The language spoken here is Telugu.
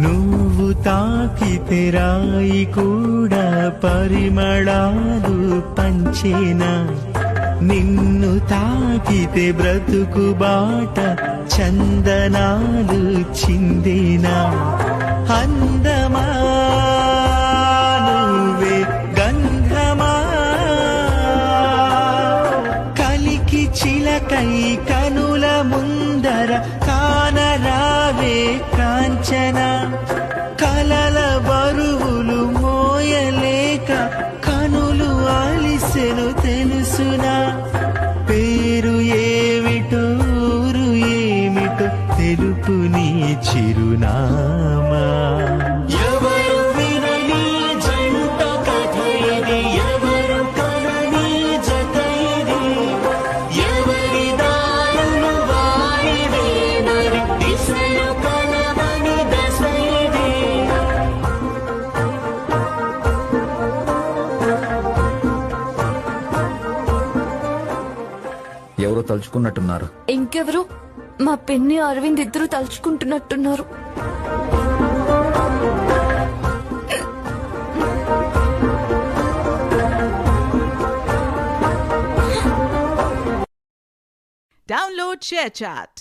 నువ్వు తాకితే రాయి కూడా పరిమళాలు పంచేనా, నిన్ను తాకితే బ్రతుకు బాట చందనాలు చిందేనా. అందమా నువ్వే గంధమా, కలికి చిలకై కనుల ముందర కానరావే కాంచన. కలల బరువులు మోయలేక కనులు ఆలిసెను తెలుసునా. పేరు ఏమిటో ఊరు ఏమిటో తెలుపు నీ చిరునామా. ఎవరు వినని జంట కథ ఇది, ఎవరు కనని జత ఇది, ఎవరి దారులు వారివే మరి దిశలు కలవని దశ ఇది. ఎవరో తలుచుకున్నట్టున్నారు. ఇంకెవరు? మా పిన్ని అరవింద్ ఇద్దరు తలుచుకుంటున్నట్టున్నారు. Download ShareChat.